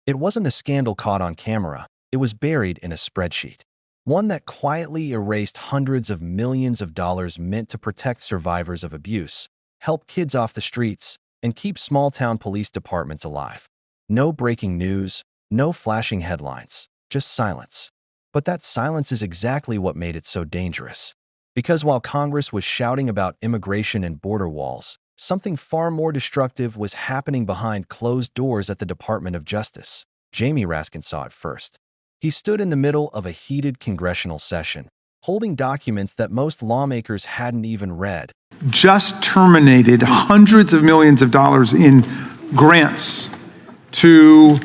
It wasn't a scandal caught on camera. It was buried in a spreadsheet. One that quietly erased hundreds of millions of dollars meant to protect survivors of abuse, help kids off the streets, and keep small-town police departments alive. No breaking news, no flashing headlines, just silence. But that silence is exactly what made it so dangerous. Because while Congress was shouting about immigration and border walls, something far more destructive was happening behind closed doors at the Department of Justice. Jamie Raskin saw it first. He stood in the middle of a heated congressional session, holding documents that most lawmakers hadn't even read. Just terminated hundreds of millions of dollars in grants to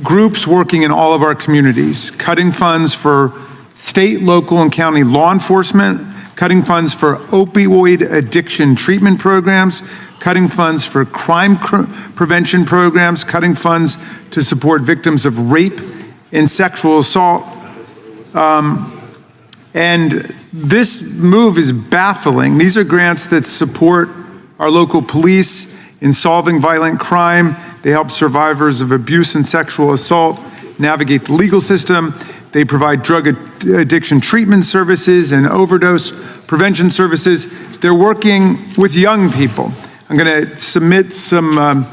groups working in all of our communities, cutting funds for state, local, and county law enforcement, cutting funds for opioid addiction treatment programs, cutting funds for crime prevention programs, cutting funds to support victims of rape and sexual assault. And this move is baffling. These are grants that support our local police in solving violent crime. They help survivors of abuse and sexual assault navigate the legal system. They provide drug addiction treatment services and overdose prevention services. They're working with young people. I'm going to submit some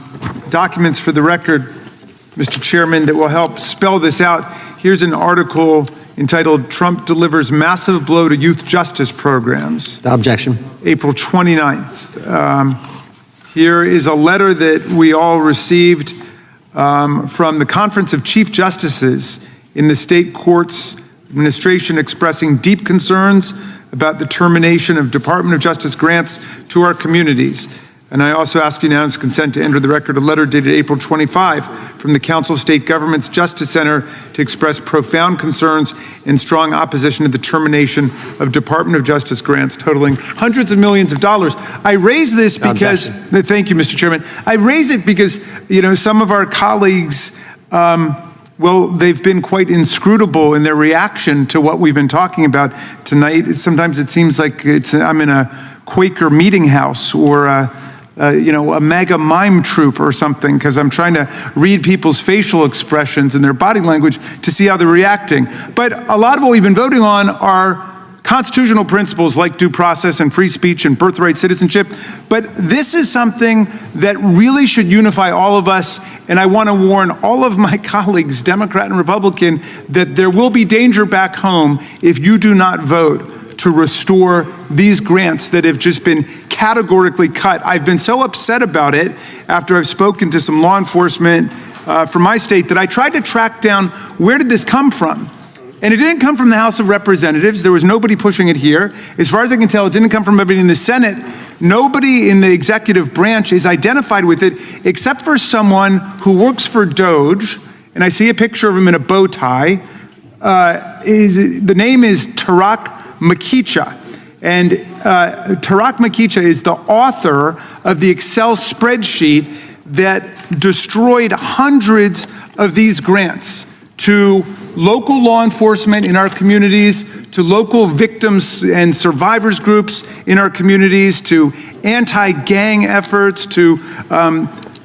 documents for the record, Mr. Chairman, that will help spell this out. Here's an article entitled "Trump Delivers Massive Blow to Youth Justice Programs." Objection. April 29th. Here is a letter that we all received from the Conference of Chief Justices in the state courts administration expressing deep concerns about the termination of Department of Justice grants to our communities. And I also ask unanimous consent to enter the record a letter dated April 25 from the Council of State Governments Justice Center to express profound concerns and strong opposition to the termination of Department of Justice grants totaling hundreds of millions of dollars. I raise this because, thank you, Mr. Chairman. I raise it because, some of our colleagues, they've been quite inscrutable in their reaction to what we've been talking about tonight. Sometimes it seems like I'm in a Quaker meeting house or a mega mime troupe or something, because I'm trying to read people's facial expressions and their body language to see how they're reacting. But a lot of what we've been voting on are constitutional principles like due process and free speech and birthright citizenship. But this is something that really should unify all of us. And I want to warn all of my colleagues, Democrat and Republican, that there will be danger back home if you do not vote to restore these grants that have just been categorically cut. I've been so upset about it after I've spoken to some law enforcement from my state that I tried to track down where did this come from. And it didn't come from the House of Representatives. There was nobody pushing it here. As far as I can tell, it didn't come from anybody in the Senate. Nobody in the executive branch is identified with it except for someone who works for DOJ, and I see a picture of him in a bow tie. The name is Tarak Makicha. And Tarak Makicha is the author of the Excel spreadsheet that destroyed hundreds of these grants to local law enforcement in our communities, to local victims and survivors groups in our communities, to anti-gang efforts, to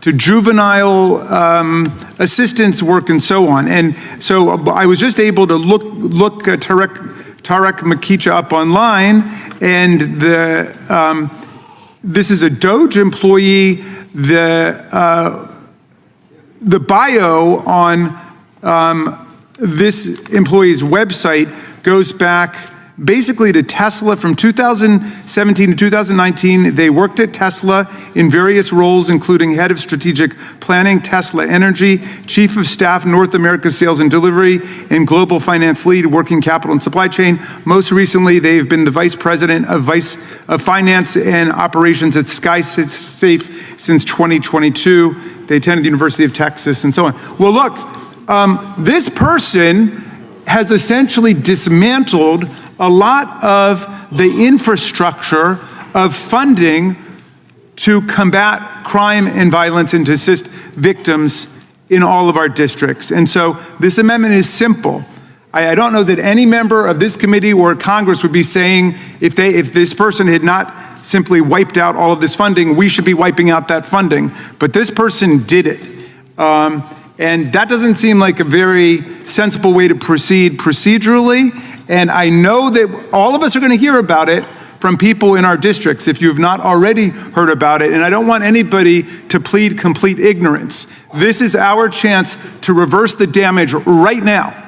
juvenile assistance work, and so on. And so I was just able to look Tarak Makicha up online, and this is a DOJ employee. The bio on this employee's website goes back basically to Tesla from 2017 to 2019. They worked at Tesla in various roles, including head of strategic planning, Tesla Energy, chief of staff, North America sales and delivery, and global finance lead, working capital and supply chain. Most recently, they've been the vice president of finance and operations at SkySafe since 2022. They attended the University of Texas and so on. Well, look, this person has essentially dismantled a lot of the infrastructure of funding to combat crime and violence and to assist victims in all of our districts. And so this amendment is simple. I don't know that any member of this committee or Congress would be saying if this person had not simply wiped out all of this funding, we should be wiping out that funding. But this person did it. And that doesn't seem like a very sensible way to proceed procedurally. And I know that all of us are going to hear about it from people in our districts if you have not already heard about it. And I don't want anybody to plead complete ignorance. This is our chance to reverse the damage right now.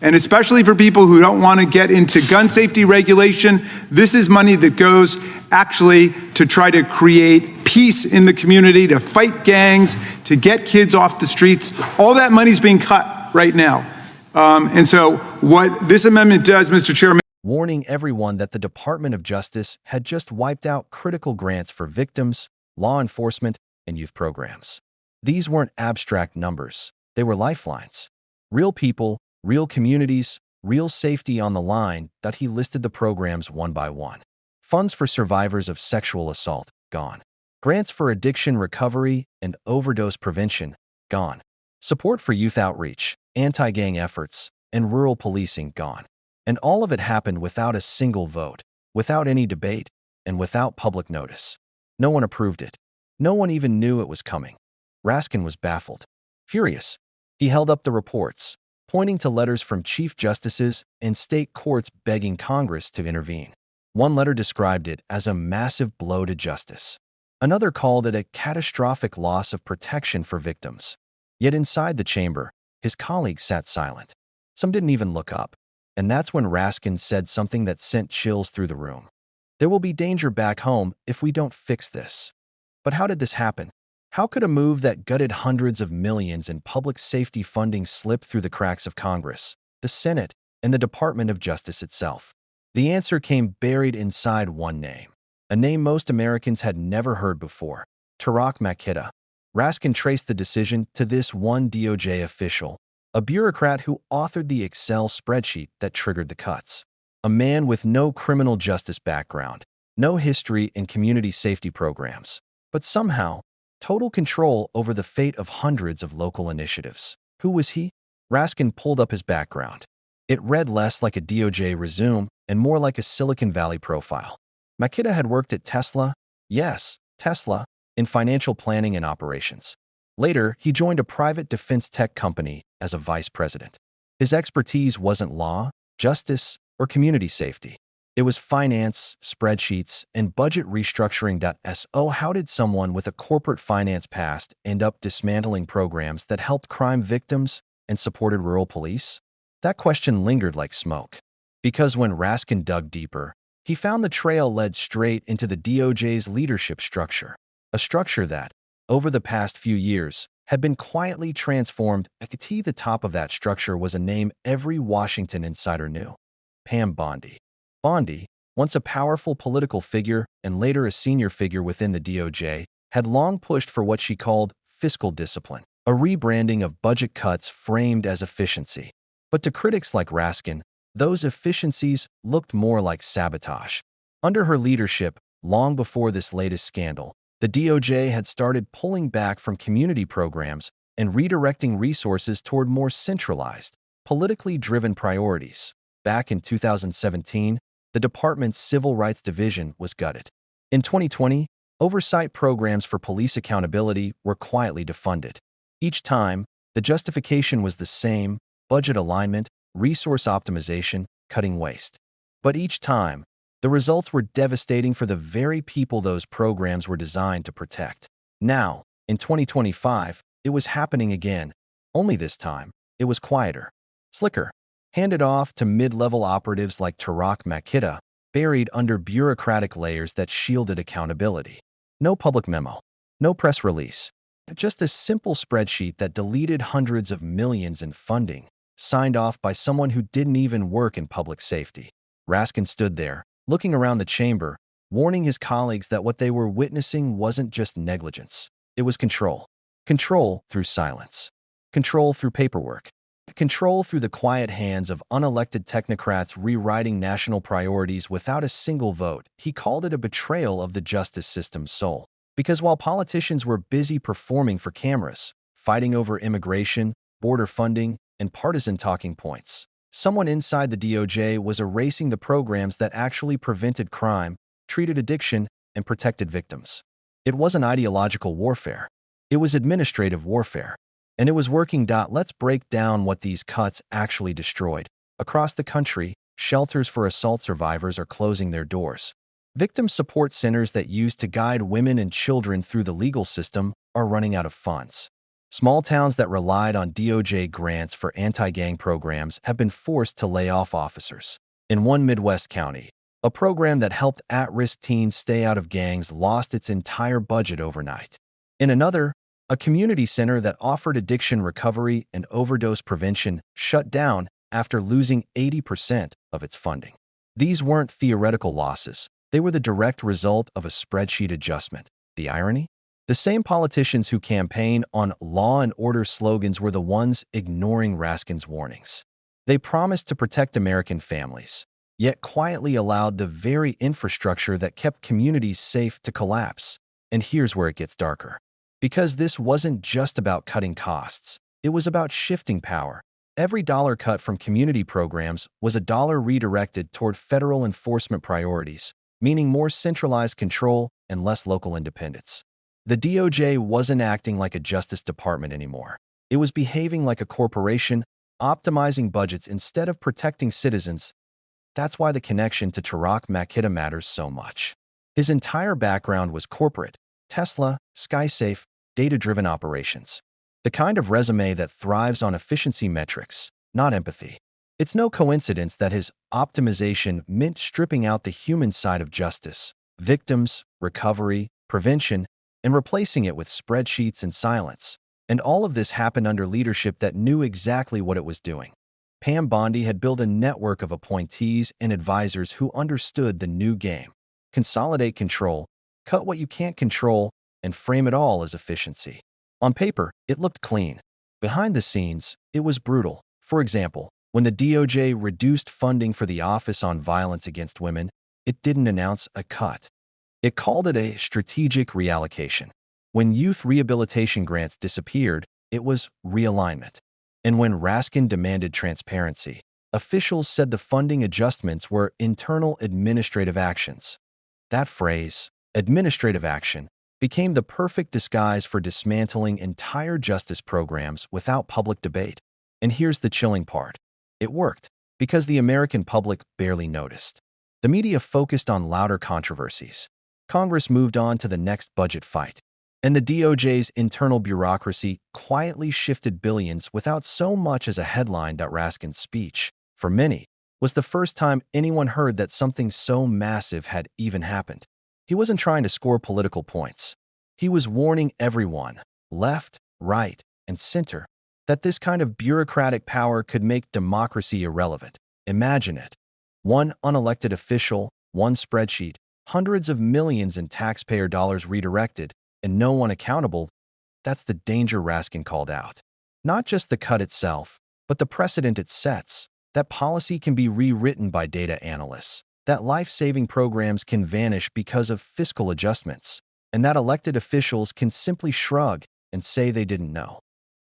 And especially for people who don't want to get into gun safety regulation, this is money that goes actually to try to create peace in the community, to fight gangs, to get kids off the streets. All that money's being cut right now. And so what this amendment does, Mr. Chairman, warning everyone that the Department of Justice had just wiped out critical grants for victims, law enforcement, and youth programs. These weren't abstract numbers. They were lifelines. Real people, real communities, real safety on the line. That he listed the programs one by one. Funds for survivors of sexual assault, gone. Grants for addiction recovery and overdose prevention, gone. Support for youth outreach, anti-gang efforts, and rural policing, gone. And all of it happened without a single vote, without any debate, and without public notice. No one approved it. No one even knew it was coming. Raskin was baffled, furious. He held up the reports, pointing to letters from chief justices and state courts begging Congress to intervene. One letter described it as a massive blow to justice. Another called it a catastrophic loss of protection for victims. Yet inside the chamber, his colleagues sat silent. Some didn't even look up. And that's when Raskin said something that sent chills through the room. There will be danger back home if we don't fix this. But how did this happen? How could a move that gutted hundreds of millions in public safety funding slip through the cracks of Congress, the Senate, and the Department of Justice itself? The answer came buried inside one name, a name most Americans had never heard before: Tarak Makita. Raskin traced the decision to this one DOJ official, a bureaucrat who authored the Excel spreadsheet that triggered the cuts. A man with no criminal justice background, no history in community safety programs, but somehow total control over the fate of hundreds of local initiatives. Who was he? Raskin pulled up his background. It read less like a DOJ resume and more like a Silicon Valley profile. Makita had worked at Tesla, yes, Tesla, in financial planning and operations. Later, he joined a private defense tech company as a vice president. His expertise wasn't law, justice, or community safety. It was finance, spreadsheets, and budget restructuring. So how did someone with a corporate finance past end up dismantling programs that helped crime victims and supported rural police? That question lingered like smoke. Because when Raskin dug deeper, he found the trail led straight into the DOJ's leadership structure, a structure that, over the past few years, had been quietly transformed. At the top of that structure was a name every Washington insider knew: Pam Bondi. Bondi, once a powerful political figure and later a senior figure within the DOJ, had long pushed for what she called fiscal discipline, a rebranding of budget cuts framed as efficiency. But to critics like Raskin, those efficiencies looked more like sabotage. Under her leadership, long before this latest scandal, the DOJ had started pulling back from community programs and redirecting resources toward more centralized, politically driven priorities. Back in 2017, the department's Civil Rights Division was gutted. In 2020, oversight programs for police accountability were quietly defunded. Each time, the justification was the same: budget alignment, resource optimization, cutting waste. But each time, the results were devastating for the very people those programs were designed to protect. Now, in 2025, it was happening again, only this time, it was quieter, slicker, handed off to mid-level operatives like Tarak Makita, buried under bureaucratic layers that shielded accountability. No public memo, no press release, just a simple spreadsheet that deleted hundreds of millions in funding, signed off by someone who didn't even work in public safety. Raskin stood there, looking around the chamber, warning his colleagues that what they were witnessing wasn't just negligence. It was control. Control through silence. Control through paperwork. Control through the quiet hands of unelected technocrats rewriting national priorities without a single vote. He called it a betrayal of the justice system's soul. Because while politicians were busy performing for cameras, fighting over immigration, border funding, and partisan talking points, someone inside the DOJ was erasing the programs that actually prevented crime, treated addiction, and protected victims. It wasn't ideological warfare. It was administrative warfare. And it was working. Let's break down what these cuts actually destroyed. Across the country, shelters for assault survivors are closing their doors. Victim support centers that used to guide women and children through the legal system are running out of funds. Small towns that relied on DOJ grants for anti-gang programs have been forced to lay off officers. In one Midwest county, a program that helped at-risk teens stay out of gangs lost its entire budget overnight. In another, a community center that offered addiction recovery and overdose prevention shut down after losing 80% of its funding. These weren't theoretical losses. They were the direct result of a spreadsheet adjustment. The irony? The same politicians who campaign on law and order slogans were the ones ignoring Raskin's warnings. They promised to protect American families, yet quietly allowed the very infrastructure that kept communities safe to collapse. And here's where it gets darker. Because this wasn't just about cutting costs, it was about shifting power. Every dollar cut from community programs was a dollar redirected toward federal enforcement priorities, meaning more centralized control and less local independence. The DOJ wasn't acting like a Justice Department anymore. It was behaving like a corporation, optimizing budgets instead of protecting citizens. That's why the connection to Tarak Makita matters so much. His entire background was corporate: Tesla, SkySafe, data-driven operations. The kind of resume that thrives on efficiency metrics, not empathy. It's no coincidence that his optimization meant stripping out the human side of justice, victims, recovery, prevention, and replacing it with spreadsheets and silence. And all of this happened under leadership that knew exactly what it was doing. Pam Bondi had built a network of appointees and advisors who understood the new game. Consolidate control, cut what you can't control, and frame it all as efficiency. On paper, it looked clean. Behind the scenes, it was brutal. For example, when the DOJ reduced funding for the Office on Violence Against Women, it didn't announce a cut. It called it a strategic reallocation. When youth rehabilitation grants disappeared, it was realignment. And when Raskin demanded transparency, officials said the funding adjustments were internal administrative actions. That phrase, administrative action, became the perfect disguise for dismantling entire justice programs without public debate. And here's the chilling part. It worked, because the American public barely noticed. The media focused on louder controversies. Congress moved on to the next budget fight. And the DOJ's internal bureaucracy quietly shifted billions without so much as a headline. Raskin's speech, for many, was the first time anyone heard that something so massive had even happened. He wasn't trying to score political points. He was warning everyone, left, right, and center, that this kind of bureaucratic power could make democracy irrelevant. Imagine it. One unelected official, one spreadsheet, hundreds of millions in taxpayer dollars redirected, and no one accountable. That's the danger Raskin called out. Not just the cut itself, but the precedent it sets. That policy can be rewritten by data analysts, that life-saving programs can vanish because of fiscal adjustments, and that elected officials can simply shrug and say they didn't know.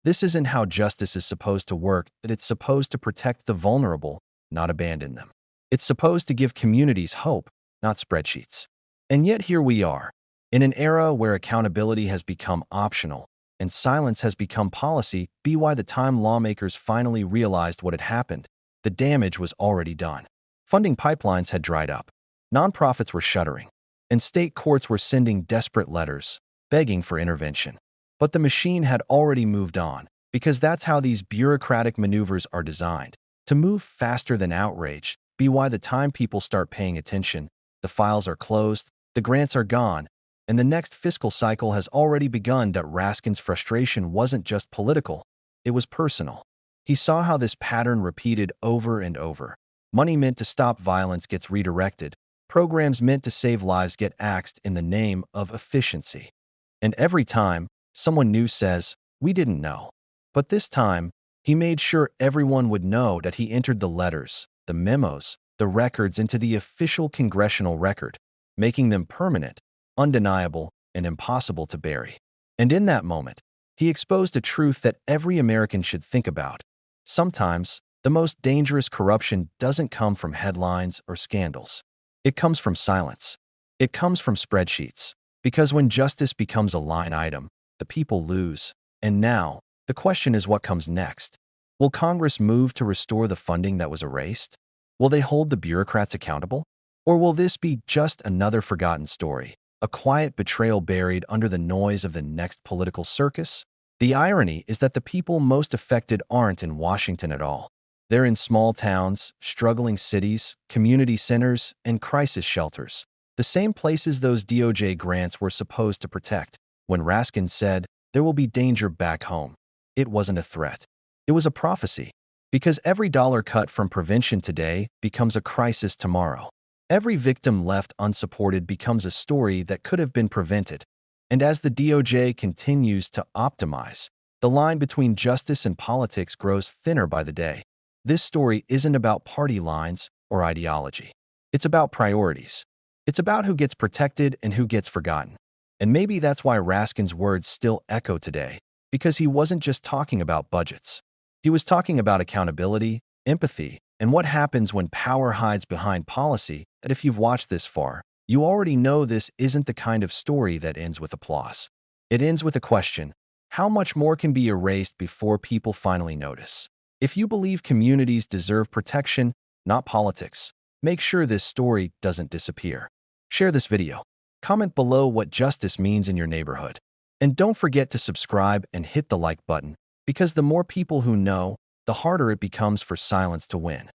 This isn't how justice is supposed to work. That it's supposed to protect the vulnerable, not abandon them. It's supposed to give communities hope, not spreadsheets. And yet here we are, in an era where accountability has become optional and silence has become policy. By the time lawmakers finally realized what had happened, the damage was already done. Funding pipelines had dried up, nonprofits were shuttering, and state courts were sending desperate letters, begging for intervention. But the machine had already moved on, because that's how these bureaucratic maneuvers are designed, to move faster than outrage. By the time people start paying attention, the files are closed, the grants are gone, and the next fiscal cycle has already begun. Raskin's frustration wasn't just political, it was personal. He saw how this pattern repeated over and over. Money meant to stop violence gets redirected. Programs meant to save lives get axed in the name of efficiency. And every time, someone new says, "We didn't know." But this time, he made sure everyone would know that he entered the letters, the memos, the records into the official congressional record, making them permanent, undeniable, and impossible to bury. And in that moment, he exposed a truth that every American should think about. Sometimes, the most dangerous corruption doesn't come from headlines or scandals. It comes from silence. It comes from spreadsheets. Because when justice becomes a line item, the people lose. And now, The question is what comes next. Will Congress move to restore the funding that was erased? Will they hold the bureaucrats accountable? Or will this be just another forgotten story, a quiet betrayal buried under the noise of the next political circus? The irony is that the people most affected aren't in Washington at all. They're in small towns, struggling cities, community centers, and crisis shelters, the same places those DOJ grants were supposed to protect. When Raskin said, "There will be danger back home," it wasn't a threat. It was a prophecy. Because every dollar cut from prevention today becomes a crisis tomorrow. Every victim left unsupported becomes a story that could have been prevented. And as the DOJ continues to optimize, the line between justice and politics grows thinner by the day. This story isn't about party lines or ideology. It's about priorities. It's about who gets protected and who gets forgotten. And maybe that's why Raskin's words still echo today, because he wasn't just talking about budgets. He was talking about accountability, empathy, and what happens when power hides behind policy. And if you've watched this far, you already know this isn't the kind of story that ends with applause. It ends with a question: how much more can be erased before people finally notice? If you believe communities deserve protection, not politics, make sure this story doesn't disappear. Share this video. Comment below what justice means in your neighborhood. And don't forget to subscribe and hit the like button, because the more people who know, the harder it becomes for silence to win.